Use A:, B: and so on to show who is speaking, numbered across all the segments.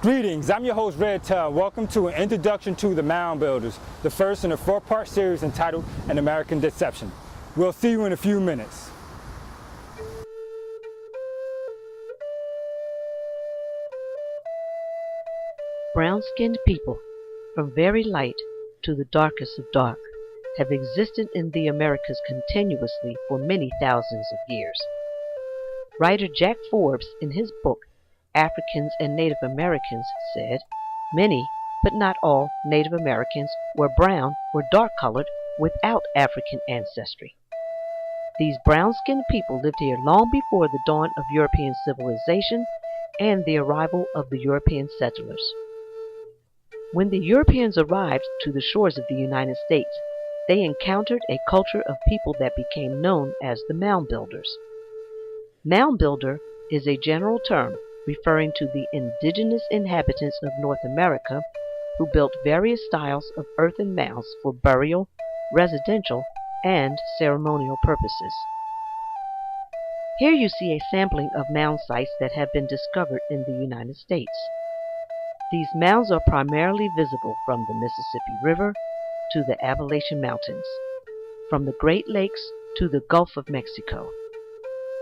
A: Greetings, I'm your host Red Tail. Welcome to an introduction to the Mound Builders, the first in a four-part series entitled An American Deception. We'll see you in a few minutes.
B: Brown-skinned people, from very light to the darkest of dark, have existed in the Americas continuously for many thousands of years. Writer Jack Forbes, in his book Africans and Native Americans, said, "Many, but not all, Native Americans were brown or dark-colored without African ancestry." These brown-skinned people lived here long before the dawn of European civilization and the arrival of the European settlers. When the Europeans arrived to the shores of the United States, they encountered a culture of people that became known as the Mound Builders. Mound Builder is a general term referring to the indigenous inhabitants of North America who built various styles of earthen mounds for burial, residential, and ceremonial purposes. Here you see a sampling of mound sites that have been discovered in the United States. These mounds are primarily visible from the Mississippi River to the Appalachian Mountains, from the Great Lakes to the Gulf of Mexico.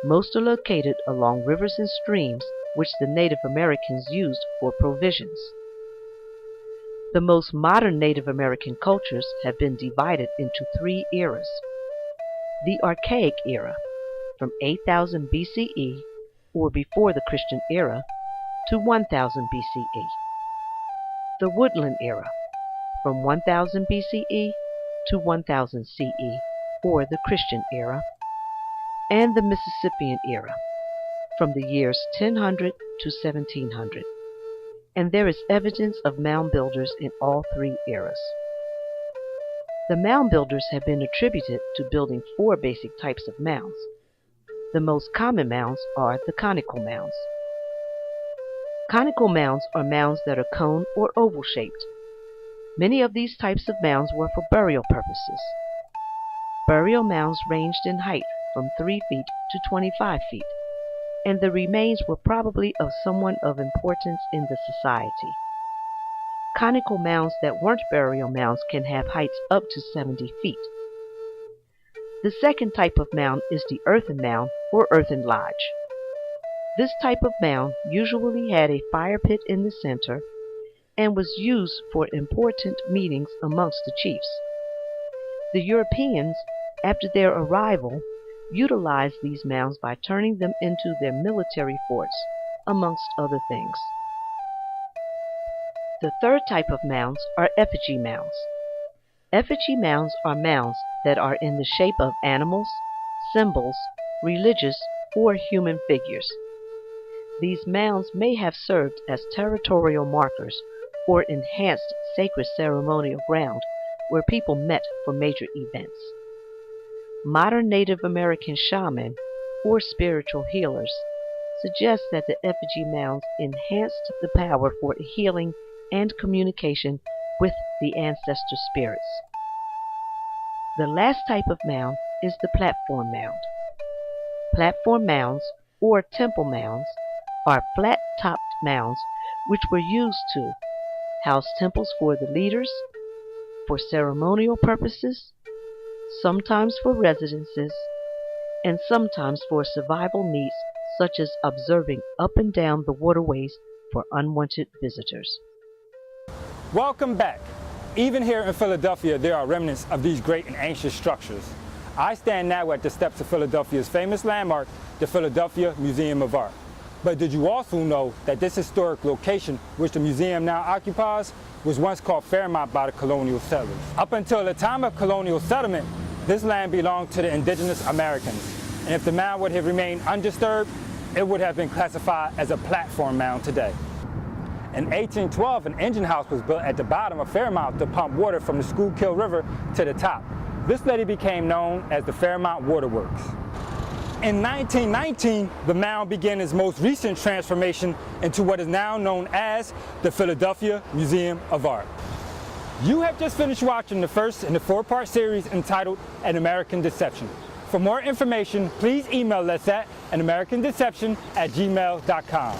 B: Most are located along rivers and streams which the Native Americans used for provisions. The most modern Native American cultures have been divided into three eras. The Archaic era, from 8000 BCE, or before the Christian era, to 1000 BCE. The Woodland era, from 1000 BCE to 1000 CE, or the Christian era. And the Mississippian era, from the years 1000 to 1700. And there is evidence of mound builders in all three eras. The mound builders have been attributed to building four basic types of mounds. The most common mounds are the conical mounds. Conical mounds are mounds that are cone or oval shaped. Many of these types of mounds were for burial purposes. Burial mounds ranged in height from 3 feet to 25 feet, and the remains were probably of someone of importance in the society. Conical mounds that weren't burial mounds can have heights up to 70 feet. The second type of mound is the earthen mound or earthen lodge. This type of mound usually had a fire pit in the center and was used for important meetings amongst the chiefs. The Europeans, after their arrival, utilized these mounds by turning them into their military forts, amongst other things. The third type of mounds are effigy mounds. Effigy mounds are mounds that are in the shape of animals, symbols, religious, or human figures. These mounds may have served as territorial markers or enhanced sacred ceremonial ground where people met for major events. Modern Native American shamans, or spiritual healers, suggest that the effigy mounds enhanced the power for healing and communication with the ancestor spirits. The last type of mound is the platform mound. Platform mounds, or temple mounds, are flat-topped mounds which were used to house temples for the leaders, for ceremonial purposes, sometimes for residences, and sometimes for survival needs such as observing up and down the waterways for unwanted visitors.
A: Welcome back. Even here in Philadelphia, there are remnants of these great and ancient structures. I stand now at the steps of Philadelphia's famous landmark, the Philadelphia Museum of Art. But did you also know that this historic location, which the museum now occupies, was once called Fairmount by the colonial settlers? Up until the time of colonial settlement, this land belonged to the indigenous Americans. And if the mound would have remained undisturbed, it would have been classified as a platform mound today. In 1812, an engine house was built at the bottom of Fairmount to pump water from the Schuylkill River to the top. This later became known as the Fairmount Waterworks. In 1919, the mound began its most recent transformation into what is now known as the Philadelphia Museum of Art. You have just finished watching the first in the four-part series entitled An American Deception. For more information, please email us at anamericandeception@gmail.com.